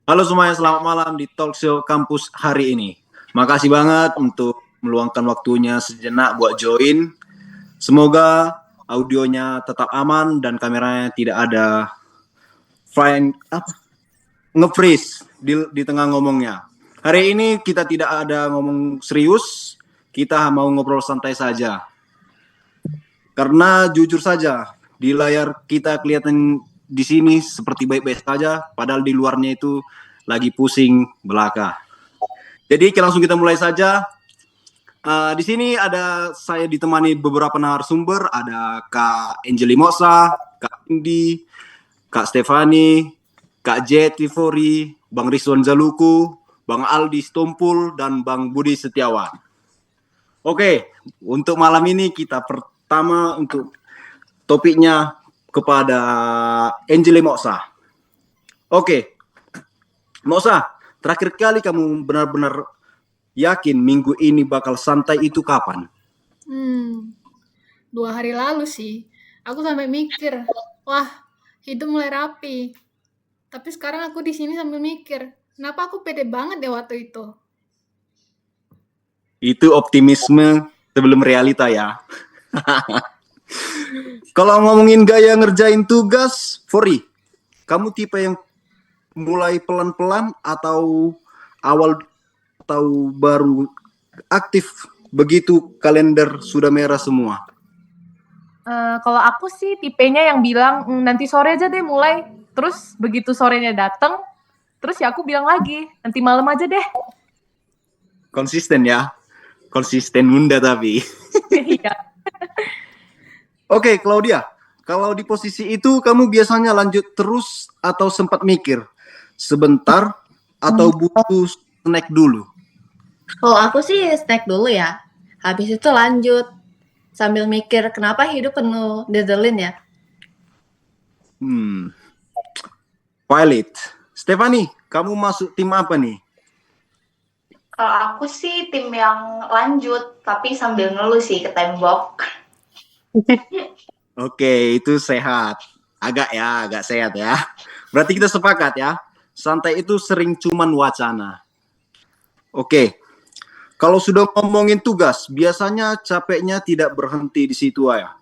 Halo semuanya, selamat malam di Talk Show Kampus hari ini. Makasih banget untuk meluangkan waktunya sejenak buat join. Semoga audionya tetap aman dan kameranya tidak ada fine nge-freeze di tengah ngomongnya. Hari ini kita tidak ada ngomong serius, kita mau ngobrol santai saja. Karena jujur saja, di layar kita kelihatan di sini seperti baik-baik saja, padahal di luarnya itu lagi pusing belaka. Jadi langsung kita mulai saja. Di sini ada saya ditemani beberapa narasumber, ada Kak Angeli Mosa, Kak Indi, Kak Stefani, Kak J Tivori, Bang Rizwan Zaluku, Bang Aldi Stompul, dan Bang Budi Setiawan. Oke, untuk malam ini kita pertama untuk topiknya kepada Angeli Mosa. Oke, Mosa, terakhir kali kamu benar-benar yakin minggu ini bakal santai itu kapan? 2 hari lalu sih. Aku sampai mikir, wah, hidup mulai rapi. Tapi sekarang aku di sini sambil mikir, kenapa aku pede banget ya waktu itu? Itu optimisme sebelum realita ya. Kalau ngomongin gaya ngerjain tugas, Fori, kamu tipe yang mulai pelan-pelan atau awal atau baru aktif begitu kalender sudah merah semua? Kalau aku sih tipenya yang bilang nanti sore aja deh mulai, terus begitu sorenya dateng, terus ya aku bilang lagi nanti malam aja deh. Konsisten ya, konsisten Bunda tapi. Iya. Oke, Claudia, kalau di posisi itu kamu biasanya lanjut terus atau sempat mikir sebentar atau butuh snack dulu? Kalau aku sih snack dulu ya. Habis itu lanjut sambil mikir kenapa hidup penuh deadline ya. Pilot. Stefani, kamu masuk tim apa nih? Kalau aku sih tim yang lanjut, tapi sambil ngeluh sih ke tembok. Oke, itu sehat. Agak sehat ya. Berarti kita sepakat ya. Santai itu sering cuman wacana. Oke. Kalau sudah ngomongin tugas, biasanya capeknya tidak berhenti di situ ya.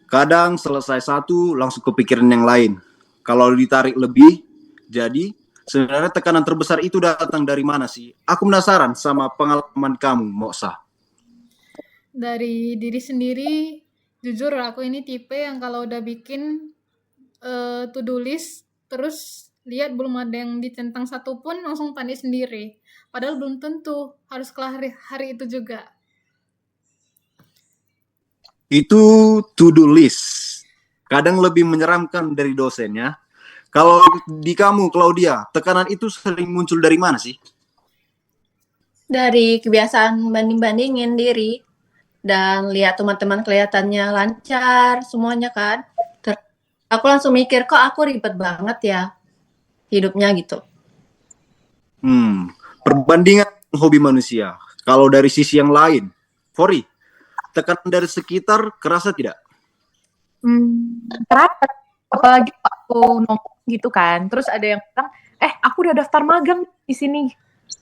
Kadang selesai satu, langsung kepikiran yang lain. Kalau ditarik lebih, jadi sebenarnya tekanan terbesar itu datang dari mana sih? Aku penasaran sama pengalaman kamu, Moksa. Dari diri sendiri, jujur aku ini tipe yang kalau udah bikin to-do list, terus lihat belum ada yang ditentang satupun, langsung panik sendiri. Padahal belum tentu harus kelar hari itu juga. Itu to-do list. Kadang lebih menyeramkan dari dosen ya. Kalau di kamu, Claudia, tekanan itu sering muncul dari mana sih? Dari kebiasaan banding-bandingin diri dan lihat teman-teman kelihatannya lancar semuanya kan. Aku langsung mikir kok aku ribet banget ya hidupnya gitu. Perbandingan hobi manusia. Kalau dari sisi yang lain, Fori, tekanan dari sekitar kerasa tidak? Terasa, apalagi aku nongkrong gitu kan, terus ada yang bilang, aku udah daftar magang di sini.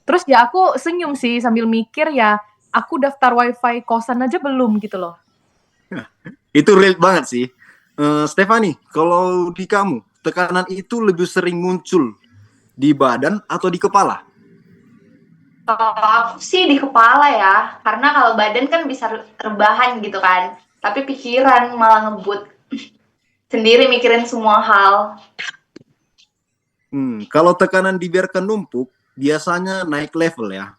Terus ya aku senyum sih sambil mikir ya, aku daftar wifi kosan aja belum gitu loh. Itu real banget sih. Stefani, kalau di kamu, tekanan itu lebih sering muncul di badan atau di kepala? Kalau aku sih di kepala ya, karena kalau badan kan bisa rebahan gitu kan. Tapi pikiran malah ngebut sendiri mikirin semua hal. Kalau tekanan dibiarkan numpuk, biasanya naik level ya.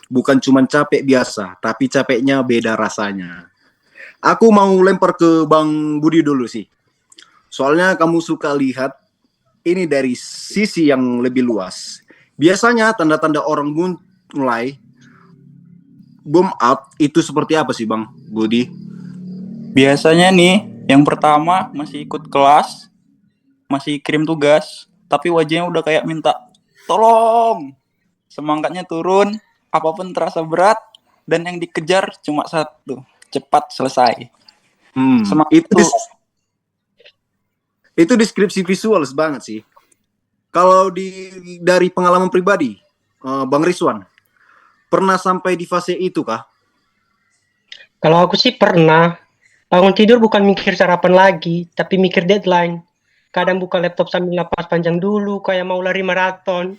Bukan cuma capek biasa, tapi capeknya beda rasanya. Aku mau lempar ke Bang Budi dulu sih. Soalnya kamu suka lihat ini dari sisi yang lebih luas. Biasanya tanda-tanda orang mulai boom up itu seperti apa sih Bang Budi? Biasanya nih, yang pertama masih ikut kelas, masih kirim tugas, tapi wajahnya udah kayak minta tolong. Semangatnya turun, apapun terasa berat, dan yang dikejar cuma satu, cepat selesai. Semangat itu deskripsi visual banget sih. Kalau dari pengalaman pribadi, Bang Rizwan, pernah sampai di fase itu kah? Kalau aku sih pernah. Bangun tidur bukan mikir sarapan lagi, tapi mikir deadline. Kadang buka laptop sambil napas panjang dulu, kayak mau lari maraton.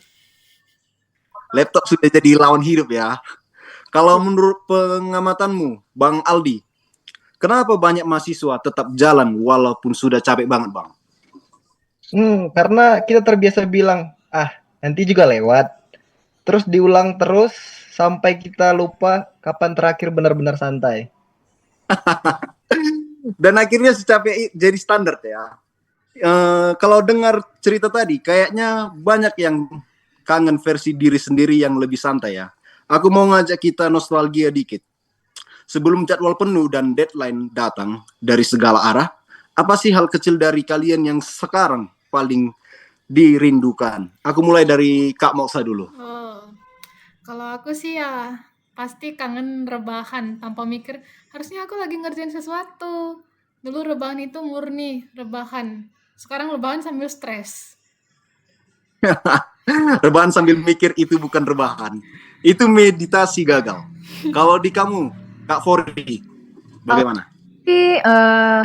Laptop sudah jadi lawan hidup ya. Kalau menurut pengamatanmu, Bang Aldi, kenapa banyak mahasiswa tetap jalan walaupun sudah capek banget, Bang? Karena kita terbiasa bilang, nanti juga lewat. Terus diulang terus sampai kita lupa kapan terakhir benar-benar santai. Dan akhirnya secapek jadi standar ya. Kalau dengar cerita tadi, kayaknya banyak yang kangen versi diri sendiri yang lebih santai ya. Aku mau ngajak kita nostalgia dikit. Sebelum jadwal penuh dan deadline datang dari segala arah, apa sih hal kecil dari kalian yang sekarang paling dirindukan? Aku mulai dari Kak Moksa dulu. Kalau aku sih ya pasti kangen rebahan tanpa mikir harusnya aku lagi ngerjain sesuatu. Dulu rebahan itu murni rebahan. Sekarang rebahan sambil stres. Rebahan sambil mikir itu bukan rebahan. Itu meditasi gagal. Kalau di kamu, Kak Fori, bagaimana? Tapi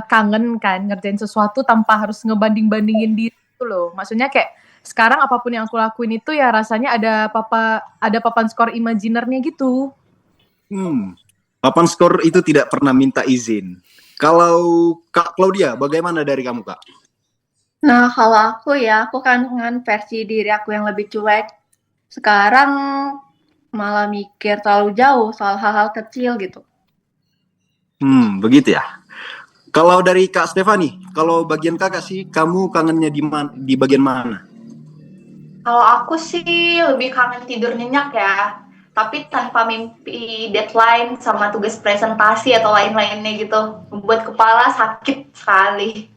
kangen kan ngerjain sesuatu tanpa harus ngebanding-bandingin diri itu loh. Maksudnya kayak sekarang apapun yang aku lakuin itu ya rasanya ada papan skor imajinernya gitu. Papan skor itu tidak pernah minta izin. Kalau Kak Claudia, bagaimana dari kamu, Kak? Nah, kalau aku kangen versi diri aku yang lebih cuek. Sekarang malah mikir terlalu jauh soal hal-hal kecil gitu. Begitu ya. Kalau dari Kak Stefani, kalau bagian kakak sih, kamu kangennya di bagian mana? Kalau aku sih lebih kangen tidur nyenyak ya, tapi tanpa mimpi deadline sama tugas presentasi atau lain-lainnya gitu. Membuat kepala sakit sekali.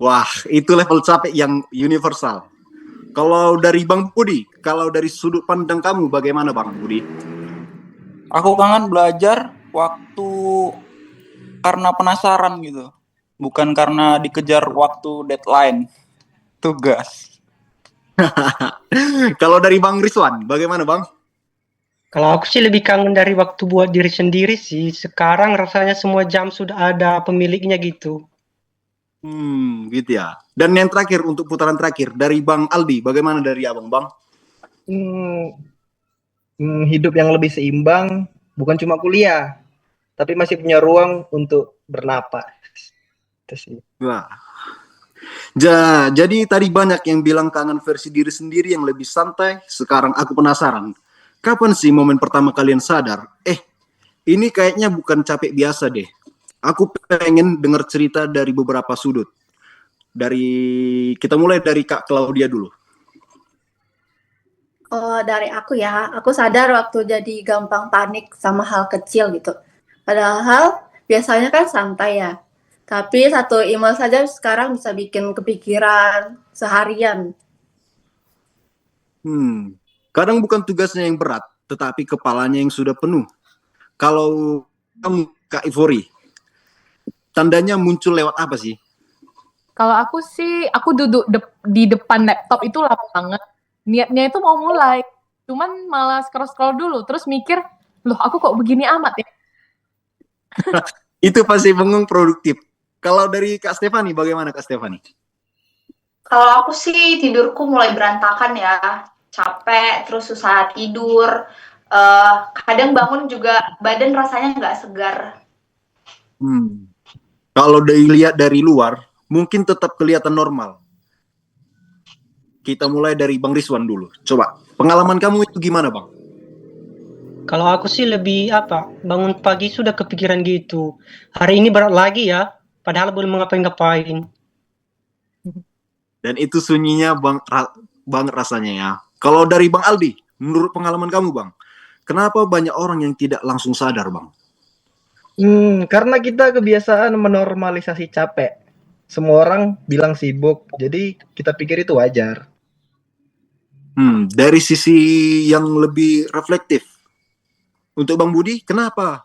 Wah, itu level capek yang universal. Kalau dari Bang Budi, kalau dari sudut pandang kamu bagaimana Bang Budi? Aku kangen belajar waktu karena penasaran gitu. Bukan karena dikejar waktu deadline tugas. Kalau dari Bang Rizwan, bagaimana Bang? Kalau aku sih lebih kangen dari waktu buat diri sendiri sih. Sekarang rasanya semua jam sudah ada pemiliknya gitu. Gitu ya. Dan yang terakhir untuk putaran terakhir dari Bang Aldi, bagaimana dari Abang Bang? Hidup yang lebih seimbang, bukan cuma kuliah, tapi masih punya ruang untuk bernapas. Itu sih. Wah. Jadi tadi banyak yang bilang kangen versi diri sendiri yang lebih santai. Sekarang aku penasaran, kapan sih momen pertama kalian sadar? Ini kayaknya bukan capek biasa deh. Aku pengen dengar cerita dari beberapa sudut. Kita mulai dari Kak Claudia dulu. Dari aku ya, aku sadar waktu jadi gampang panik sama hal kecil gitu. Padahal biasanya kan santai ya. Tapi satu email saja sekarang bisa bikin kepikiran seharian. Kadang bukan tugasnya yang berat, tetapi kepalanya yang sudah penuh. Kalau kamu Kak Ivori, tandanya muncul lewat apa sih? Kalau aku sih, aku duduk di depan laptop itu lama banget. Niatnya itu mau mulai, cuman malah scroll-scroll dulu, terus mikir, loh aku kok begini amat ya? Itu pasti bengong produktif. Kalau dari Kak Stefani, bagaimana Kak Stefani? Kalau aku sih tidurku mulai berantakan ya, capek, terus susah tidur. Kadang bangun juga badan rasanya nggak segar. Kalau dilihat dari luar, mungkin tetap kelihatan normal. Kita mulai dari Bang Rizwan dulu. Coba, pengalaman kamu itu gimana Bang? Kalau aku sih lebih bangun pagi sudah kepikiran gitu. Hari ini berat lagi ya, padahal belum ngapain-ngapain. Dan itu sunyinya banget rasanya ya. Kalau dari Bang Aldi, menurut pengalaman kamu Bang, kenapa banyak orang yang tidak langsung sadar Bang? Karena kita kebiasaan menormalisasi capek. Semua orang bilang sibuk, jadi kita pikir itu wajar. Dari sisi yang lebih reflektif, untuk Bang Budi, kenapa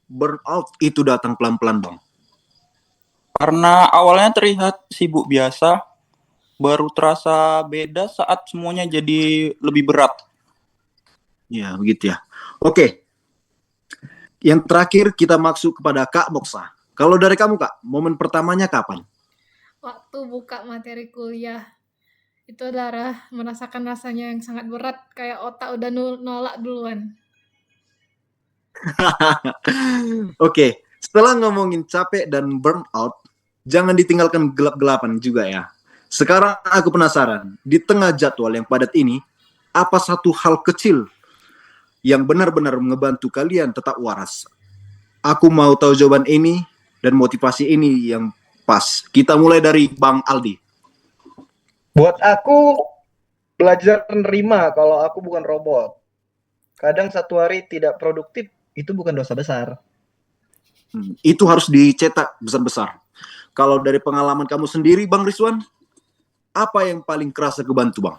burnout itu datang pelan-pelan Bang? Karena awalnya terlihat sibuk biasa, baru terasa beda saat semuanya jadi lebih berat. Ya, begitu ya. Oke. Yang terakhir kita masuk kepada Kak Moksa. Kalau dari kamu, Kak, momen pertamanya kapan? Waktu buka materi kuliah. Itu adalah merasakan rasanya yang sangat berat, kayak otak udah nolak duluan. Oke, setelah ngomongin capek dan burnout, jangan ditinggalkan gelap-gelapan juga ya. Sekarang aku penasaran, di tengah jadwal yang padat ini, apa satu hal kecil yang benar-benar ngebantu kalian tetap waras? Aku mau tahu jawaban ini dan motivasi ini yang pas. Kita mulai dari Bang Aldi. Buat aku, belajar menerima kalau aku bukan robot. Kadang satu hari tidak produktif, itu bukan dosa besar. Itu harus dicetak besar-besar. Kalau dari pengalaman kamu sendiri, Bang Rizwan, apa yang paling kerasa kebantu, Bang?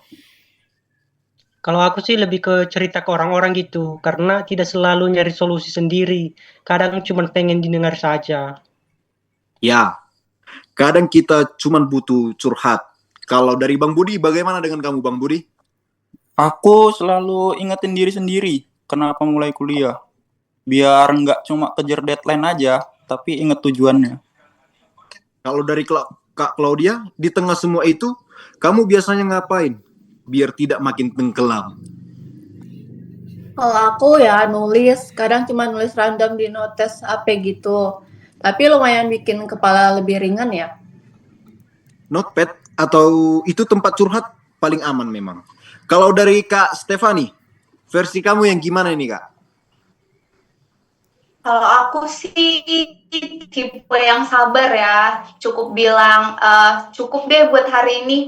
Kalau aku sih lebih ke cerita ke orang-orang gitu, karena tidak selalu nyari solusi sendiri. Kadang cuma pengen didengar saja. Ya, kadang kita cuma butuh curhat. Kalau dari Bang Budi, bagaimana dengan kamu, Bang Budi? Aku selalu ingetin diri sendiri kenapa mulai kuliah. Biar nggak cuma kejar deadline aja, tapi inget tujuannya. Kalau dari Kak Claudia, di tengah semua itu, kamu biasanya ngapain? Biar tidak makin tenggelam. Kalau aku ya nulis, kadang cuma nulis random di notes HP gitu. Tapi lumayan bikin kepala lebih ringan ya. Notepad atau itu tempat curhat paling aman memang. Kalau dari Kak Stefani, versi kamu yang gimana ini, Kak? Kalau aku sih tipe yang sabar ya, cukup bilang cukup deh buat hari ini,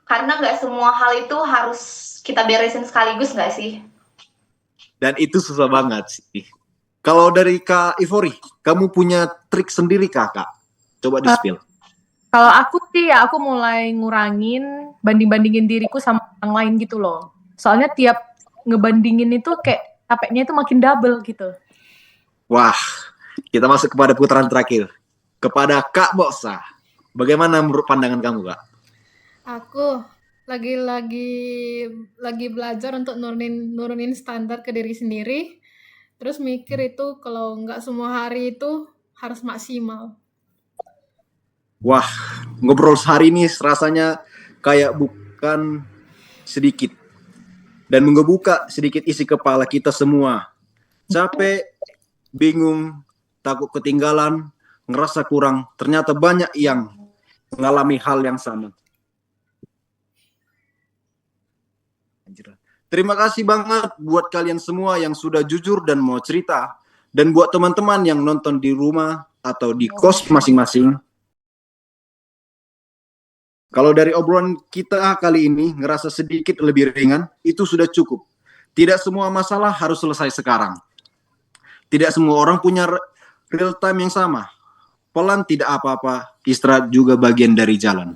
karena nggak semua hal itu harus kita beresin sekaligus nggak sih? Dan itu susah banget sih. Kalau dari Kak Ivori, kamu punya trik sendiri Kak? Coba di-spill. Kalau aku sih ya aku mulai ngurangin banding-bandingin diriku sama orang lain gitu loh. Soalnya tiap ngebandingin itu kayak capeknya itu makin double gitu. Wah, kita masuk kepada putaran terakhir. Kepada Kak Moksa. Bagaimana menurut pandangan kamu, Kak? Aku lagi belajar untuk nurunin standar ke diri sendiri. Terus mikir itu kalau nggak semua hari itu harus maksimal. Wah, ngobrol sehari ini rasanya kayak bukan sedikit. Dan mengebuka sedikit isi kepala kita semua. Capek, bingung, takut ketinggalan, ngerasa kurang. Ternyata banyak yang mengalami hal yang sama. Terima kasih banget buat kalian semua yang sudah jujur dan mau cerita. Dan buat teman-teman yang nonton di rumah atau di kos masing-masing. Kalau dari obrolan kita kali ini ngerasa sedikit lebih ringan, itu sudah cukup. Tidak semua masalah harus selesai sekarang. Tidak semua orang punya real time yang sama. Pelan tidak apa-apa, istirahat juga bagian dari jalan.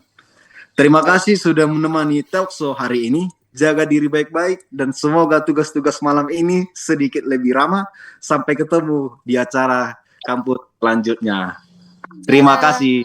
Terima kasih sudah menemani talk show hari ini. Jaga diri baik-baik dan semoga tugas-tugas malam ini sedikit lebih ramah. Sampai ketemu di acara kampus selanjutnya. Terima kasih.